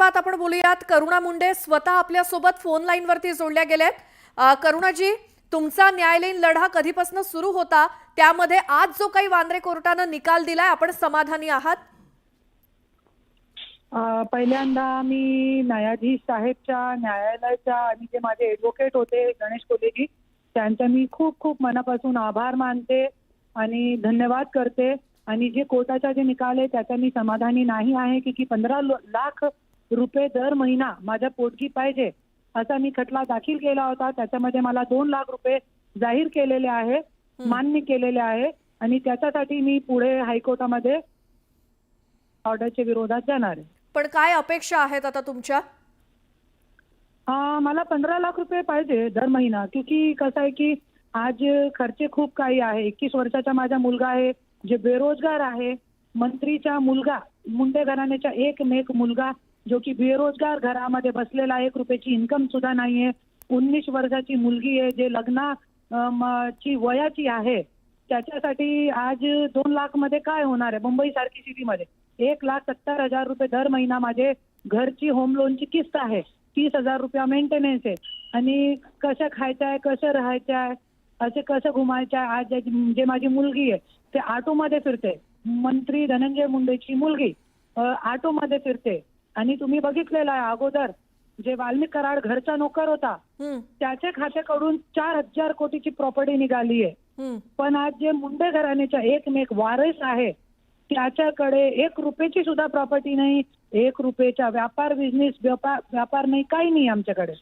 संदर्भात आपण बोलूयात। करुणा मुंडे स्वतः आपल्या सोबत फोन लाईन वरती जोडल्या गेलेत। करुणाजी, तुमचा न्यायालयीन लढा कधीपासून सुरू होता, त्यामध्ये आज जो काही वांद्रे कोर्टाने निकाल दिलाय, आपण समाधानी आहात? पहिल्यांदा मी न्यायाधीश साहेबच्या, न्यायालयाच्या आणि जे माझे ॲडव्होकेट होते गणेश कोलेजी, त्यांचा मी खूप खूप मनापासून आभार मानते आणि धन्यवाद करते। आणि जे कोर्टाचा जे निकाल आहे त्याचा मी समाधानी नाही आहे की 15 लाख रुपये दर महिना माझ्या पोटगी पाहिजे असा मी खटला दाखल केला होता। त्याच्यामध्ये मला 2 लाख रुपये जाहीर केलेले आहे, मान्य केलेले आहे आणि त्याच्यासाठी मी पुढे हायकोर्टामध्ये ऑर्डरच्या विरोधात जाणार आहे। पण काय अपेक्षा आहेत आता तुमच्या? मला 15 लाख रुपये पाहिजे दर महिना, क्योंकि कसं आहे की आज खर्चे खूप काही आहे। 21 वर्षाचा माझा मुलगा आहे जे बेरोजगार आहे। मंत्रीचा मुलगा, मुंडे घराण्याचा एकमेक मुलगा जो की बेरोजगार घरामध्ये बसलेला, 1 रुपयाची इन्कम सुद्धा नाहीये। 19 वर्षाची मुलगी आहे जे लग्नाची वयाची आहे। त्याच्यासाठी आज 2 लाख मध्ये काय होणार आहे? मुंबई सारखी सिटीमध्ये 1,70,000 रुपये दर महिना माझे घरची होम लोनची किस्त आहे। 30,000 रुपया मेंटेनन्स आहे आणि कसं खायचं आहे, कसं राहायचं आहे, असे कसं घुमायचं आहे। आज जे माझी मुलगी आहे ते ऑटोमध्ये फिरते, मंत्री धनंजय मुंडेची मुलगी ऑटोमध्ये फिरते। आणि तुम्ही बघितलेलं आहे अगोदर जे वाल्मिक कराड घरचा नोकर होता त्याच्या खात्याकडून 4,000 कोटीची प्रॉपर्टी निघाली आहे। पण आज जे मुंडे घराण्याचा एकमेक वारस आहे त्याच्याकडे 1 रुपयाची सुद्धा प्रॉपर्टी नाही, 1 रुपयाचा व्यापार बिझनेस व्यापार नाही, काही नाही आमच्याकडे।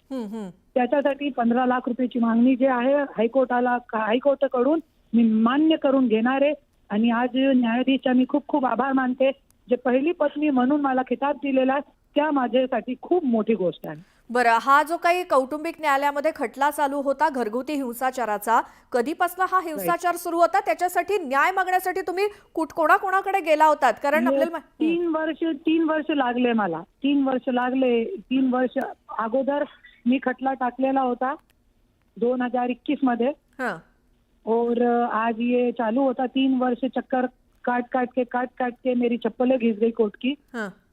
त्याच्यासाठी 15 लाख रुपयाची मागणी जे आहे हायकोर्टाकडून मी मान्य करून घेणार आहे। आणि आज न्यायाधीशचा मी खूप खूप आभार मानते, जे पहिली पत्नी म्हणून मला खिताब दिलेला त्या माझ्यासाठी खूप मोठी गोष्ट आहे। बरं, हा जो काही कौटुंबिक न्यायालयामध्ये खटला चालू होता घरगुती हिंसाचाराचा, कधीपासून हा हिंसाचार सुरू होता? त्याच्यासाठी न्याय मागण्यासाठी तुम्ही कोणाकोणाकडे गेला होतात? कारण आपल्याला 3 वर्ष लागले मला, 3 वर्ष लागले। 3 वर्ष अगोदर मी खटला टाकलेला होता 2021 मध्ये और आज ये चालू होता। 3 वर्ष चक्कर काट के मेरी चप्पलें घिस गई कोर्ट की,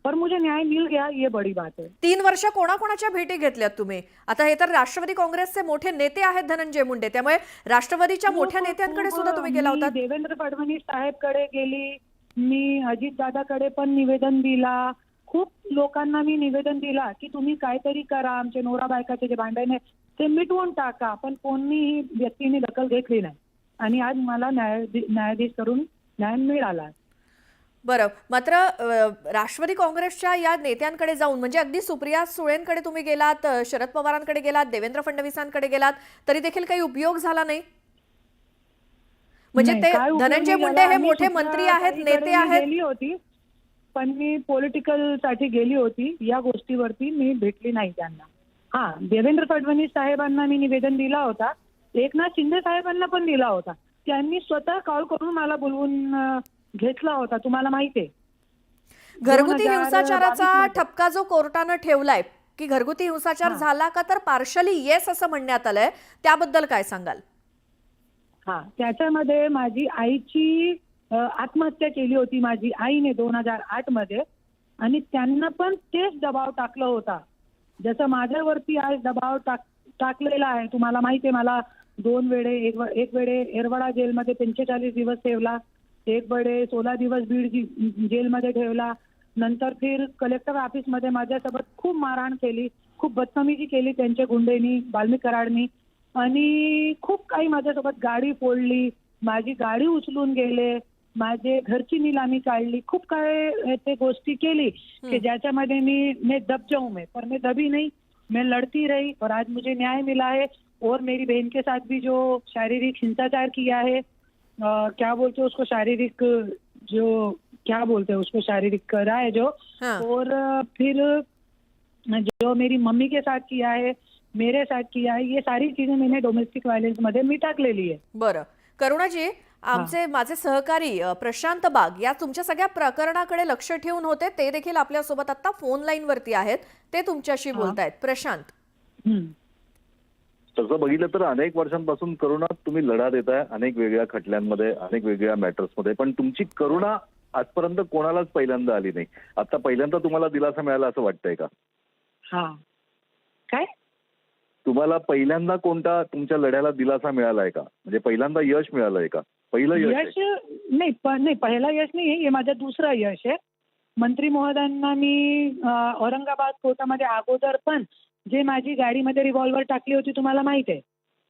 पर मुझे न्याय मिल गया, ये बड़ी बात है। 3 वर्ष कोणाकोणाच्या भेटी घेतल्यात तुम्ही? आता हे तर राष्ट्रवादी काँग्रेसचे मोठे नेते आहेत धनंजय मुंडे, त्यामुळे राष्ट्रवादीच्या मोठ्या नेत्यांकडे सुद्धा तुम्ही गेला होता। देवेंद्र फडणवीस साहेबकडे गेली, मी अजित दादाकडे पण निवेदन दिला, खूप लोकांना मी निवेदन दिला की तुम्ही काहीतरी करा, आमचे नवरा बायकाचे जे भांडण आहे ते मिटवून टाका, पण कोणीही व्यक्तीने दखल घेतली नाही आणि आज मला न्यायाधीश करून न्याय मिळाला। बरं, मात्र राष्ट्रवादी काँग्रेसच्या या नेत्यांकडे जाऊन, म्हणजे अगदी सुप्रिया सुळेंकडे तुम्ही गेलात, शरद पवारांकडे गेलात, देवेंद्र फडणवीसांकडे गेलात, तरी देखील काही उपयोग झाला नाही? म्हणजे ते धनंजय मुंडे हे मोठे मंत्री आहेत, नेते आहेत। गेली होती पण मी पॉलिटिकल साठी गेली होती, या गोष्टीवरती मी भेटली नाही त्यांना। देवेंद्र फडणवीस साहेबांना मी निवेदन दिला होता, एकनाथ शिंदे साहेबांना पण दिला होता, त्यांनी स्वतः कॉल करून मला बोलवून घेतला होता, तुम्हाला माहिती आहे। घरगुती हिंसाचाराचा ठपका जो कोर्टाने ठेवलाय की घरगुती हिंसाचार झाला का, तर पार्शली येस असं म्हणण्यात आलंय, त्याबद्दल काय सांगाल? त्याच्यामध्ये माझी आईची आत्महत्या केली होती माझी आईने 2008 मध्ये, आणि त्यांना पण तेच दबाव टाकला होता जसं माझ्यावरती आज दबाव टाकलेला आहे। तुम्हाला माहिती आहे, मला 2 वेळे, एक वेळे येरवडा जेलमध्ये 45 दिवस ठेवला, एक वेळे 16 दिवस बीड जेलमध्ये ठेवला, नंतर फिर कलेक्टर ऑफिसमध्ये माझ्यासोबत खूप मारहाण केली, खूप बदतमीजी केली त्यांच्या गुंडेनी, वाल्मिक कराडनी, आणि खूप काही माझ्यासोबत गाडी फोडली, माझी गाडी उचलून गेले, माझे घरची नीलामी काढली, खूप काय ते गोष्टी केली की ज्याच्यामध्ये मैं दब जाऊं पर मैं दबी नहीं, मैं लड़ती रही और आज मुझे न्याय मिला है। और मेरी बहन के साथ भी जो शारीरिक हिंसाचार किया है, क्या बोलते हैं उसको, शारीरिक जो क्या बोलते हैं उसको, शारीरिक करा है जो, और फिर जो मेरी मम्मी के साथ किया है, मेरे साथ किया है, ये सारी चीजें मैंने डोमेस्टिक वायलेंस मध्ये मी टाकलेली आहे। बरं, करुणाजी, माझे सहकारी प्रशांत बाग या तुमच्या सगळ्या प्रकरणाकडे लक्ष ठेवून होते, ते देखील आपल्या सोबत आता फोन लाईन वरती आहेत, ते तुमच्याशी बोलतायत। प्रशांत, तसं बघितलं तर अनेक वर्षांपासून करुणा तुम्ही लढा देताय, अनेक वेगळ्या खटल्यांमध्ये, अनेक वेगळ्या मॅटर्समध्ये, पण तुमची करुणा आजपर्यंत कोणालाच पहिल्यांदा आली नाही. आता पहिल्यांदा तुम्हाला दिलासा मिळाला असं वाटतंय का? हा काय तुम्हाला पहिल्यांदा कोणता तुमच्या लढ्याला दिलासा मिळालाय का? म्हणजे पहिल्यांदा यश मिळालंय का? पहिलं यश आहे. यश नाही पहिला यश नाही हे माझं दुसरं यश आहे. मंत्री महोदयांना मी औरंगाबाद कोर्टामध्ये अगोदर पण जे माझी गाडीमध्ये रिव्हॉल्वर टाकली होती तुम्हाला माहित आहे.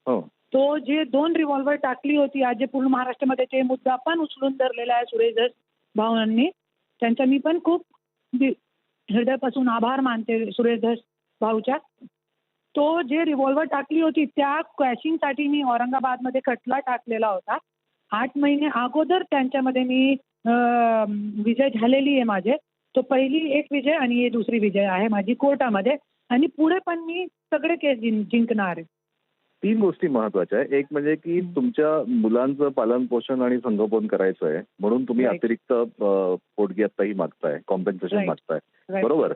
हो. तो जे 2 रिव्हॉल्वर टाकली होती आज जे पूर्ण महाराष्ट्रामध्ये ते मुद्दा पण उचलून धरलेला आहे सुरेश धस भावांनी. त्यांचा मी पण खूप हृदयापासून आभार मानते सुरेश धस भाऊच्या. तो जे रिव्हॉल्वर टाकली होती त्या क्रॅशिंगसाठी मी औरंगाबादमध्ये खटला टाकलेला होता. 8 महिने अगोदर त्यांच्यामध्ये मी विजय झालेली आहे माझे. तो पहिली एक विजय आणि ही दुसरी विजय आहे माझी कोर्टामध्ये आणि पुढे पण मी सगळे केस जिंकणार आहे. 3 गोष्टी महत्वाच्या आहे. एक म्हणजे की तुमच्या मुलांचं पालन पोषण आणि संगोपन करायचं आहे म्हणून तुम्ही Right. अतिरिक्त पोटगी आत्ताही मागताय, कॉम्पेन्सेशन Right. मागताय. Right. बरोबर.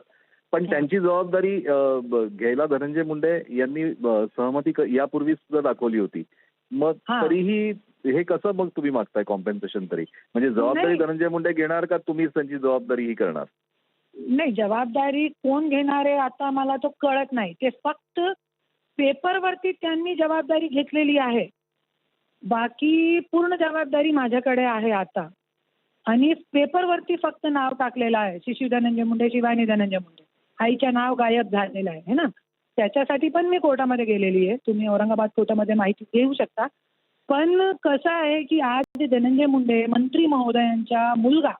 पण हा. त्यांची जबाबदारी घ्यायला धनंजय मुंडे यांनी सहमती यापूर्वी सुद्धा दाखवली होती. मग हा. तरीही हे कसं मग तुम्ही मागताय कॉम्पेन्सेशन तरी? म्हणजे जबाबदारी नाही. धनंजय मुंडे घेणार का तुम्हीच त्यांची जबाबदारी ही करणार? नाही जबाबदारी कोण घेणार आहे आता मला तो कळत नाही. ते फक्त पेपरवरती त्यांनी जबाबदारी घेतलेली आहे. बाकी पूर्ण जबाबदारी माझ्याकडे आहे आता. आणि पेपरवरती फक्त नाव टाकलेलं आहे शिशू धनंजय मुंडे, शिवानी धनंजय मुंडे. आईच्या नाव गायब झालेलं आहे ना. त्याच्यासाठी पण मी कोर्टामध्ये गेलेली आहे. तुम्ही औरंगाबाद कोर्टामध्ये माहिती घेऊ शकता. पण कसं आहे की आज धनंजय मुंडे मंत्री महोदयांचा मुलगा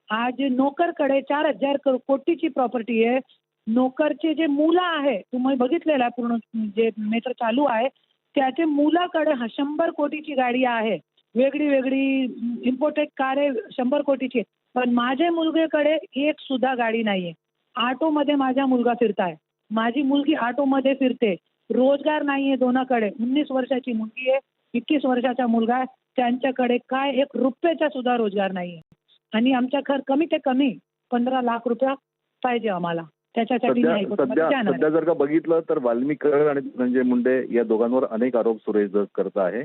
आज नोकरकडे 4,000 कोटीची प्रॉपर्टी आहे. नोकरचे जे मुलं आहे तुम्ही बघितलेलं आहे पूर्ण जे मेट्रो चालू आहे त्याचे मुलाकडे 100 कोटीची गाडी आहे. वेगळी वेगळी इम्पोर्टेड कार आहे 100 कोटीची. पण माझ्या मुलगेकडे एक सुद्धा गाडी नाहीये. ऑटोमध्ये माझा मुलगा फिरताय. माझी मुलगी ऑटोमध्ये फिरते. रोजगार नाहीये दोनाकडे. 19 वर्षाची मुलगी आहे, 21 वर्षाचा मुलगा आहे. त्यांच्याकडे काय 1 रुपयाचा सुद्धा रोजगार नाहीये. आणि आमच्या घर कमी ते कमी 15 लाख रुपये पाहिजे आम्हाला. त्याच्यासाठी मी हायकोर्टामध्ये जाणार आहे. सध्या जर का बघितलं तर वाल्मिक कराड आणि धनंजय मुंडे या दोघांवर अनेक आरोप सुरेश धस करत आहे.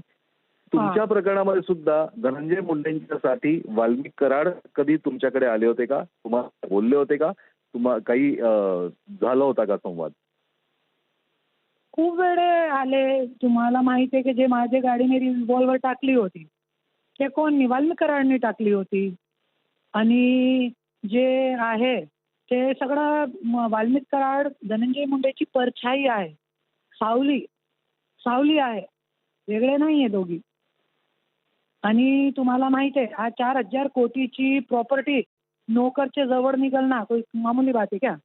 तुमच्या प्रकरणामध्ये सुद्धा धनंजय मुंडेंच्यासाठी वाल्मिक कराड कधी तुमच्याकडे आले होते का? तुम्हाला बोलले होते का? तुम्हाला काही झाला होता का संवाद? खूप वेळे आले. तुम्हाला माहिती आहे की जे माझ्या गाडीने रिव्हॉल्वर टाकली होती ते कोणी वाल्मिक कराडने टाकली होती. आणि जे आहे ते सगळं वाल्मिक कराड धनंजय मुंडेची परछाई आहे. सावली आहे. वेगळे नाही आहे दोघी. आणि तुम्हाला माहिती आहे आज 4,000 कोटीची प्रॉपर्टी नोकरच्या जवळ निघालना कोई मामूली बात आहे क्या?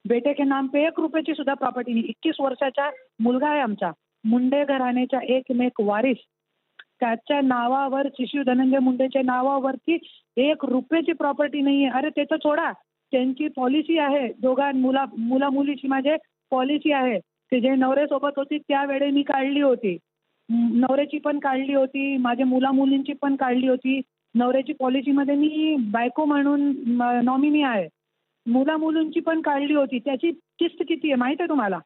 बेटे के नाम पे 1 रुपयाची सुद्धा प्रॉपर्टी नाही. 21 वर्षाचा मुलगा आहे आमचा. मुंडे घराण्याचा एकमेक वारीस. त्याच्या नावावर शिशू धनंजय मुंडेच्या नावावरती 1 रुपयाची प्रॉपर्टी नाहीये. अरे ते तर सोडा. त्यांची पॉलिसी आहे मुला मुलीची माझे पॉलिसी आहे. ते जे नवऱ्यासोबत होती त्यावेळी मी काढली होती. नवऱ्याची पण काढली होती. माझ्या मुला मुलींची पण काढली होती. नवऱ्याची पॉलिसीमध्ये मी बायको म्हणून नॉमिनी आहे. मुला मुलींची पण काढली होती. त्याची किस्त किती आहे माहिती आहे तुम्हाला?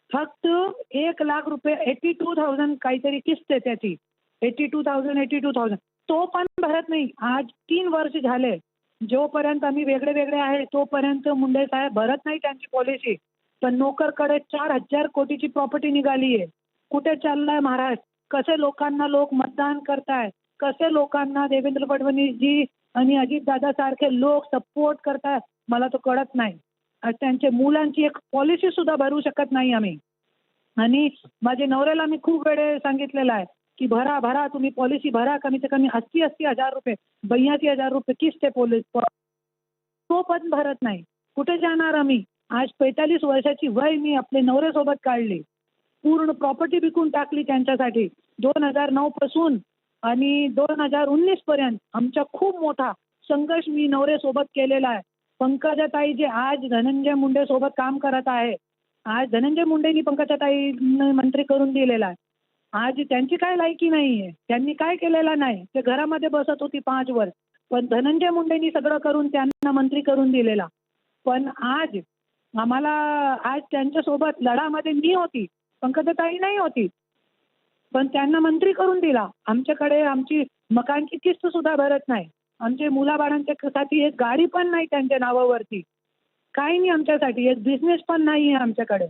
फक्त 1 लाख रुपये 82,000 काहीतरी किस्त आहे त्याची. 82,000 तो पण भरत नाही. आज 3 वर्ष झाले. जोपर्यंत आम्ही वेगळे आहे तोपर्यंत मुंडे साहेब भरत नाही त्यांची पॉलिसी. पण नोकरकडे 4,000 कोटीची प्रॉपर्टी निघाली आहे. कुठे चाललाय महाराज? कसे लोकांना लोक मतदान करताय? कसे लोकांना देवेंद्र फडणवीसजी आणि अजितदादा सारखे लोक सपोर्ट करताय मला तो कळत नाही. आज त्यांच्या मुलांची एक पॉलिसी सुद्धा भरू शकत नाही आम्ही. आणि माझ्या नवऱ्याला मी खूप वेळे सांगितलेलं आहे की भरा तुम्ही पॉलिसी भरा. कमीत कमी 80,000 रुपये 82,000 रुपये किस्त आहे तो पण भरत नाही. कुठे जाणार आम्ही? आज 45 वर्षाची वय मी आपले नवऱ्यासोबत काढली. पूर्ण प्रॉपर्टी विकून टाकली त्यांच्यासाठी. 2009 पासून आणि 2019 पर्यंत आमचा खूप मोठा संघर्ष मी नवऱ्यासोबत केलेला आहे. पंकजाताई जे आज धनंजय मुंडे सोबत काम करत आहे. आज धनंजय मुंडेंनी पंकजाताई मंत्री करून दिलेला आहे. आज त्यांची काय लायकी नाहीये. त्यांनी काय केलेलं नाही. ते घरामध्ये बसत होती 5 वर्ष. पण धनंजय मुंडेंनी सगळं करून त्यांना मंत्री करून दिलेला. पण आज आम्हाला आज त्यांच्यासोबत लढामध्ये मी होती. पंकजाताई नाही होती. पण त्यांना मंत्री करून दिला. आमच्याकडे आमची मकानची किस्त सुद्धा भरत नाही. आमचे मुलाबाळांच्या साठी एक गाडी पण नाही त्यांच्या नावावरती, काही नाही आमच्यासाठी, एक बिझनेस पण नाही आहे आमच्याकडे.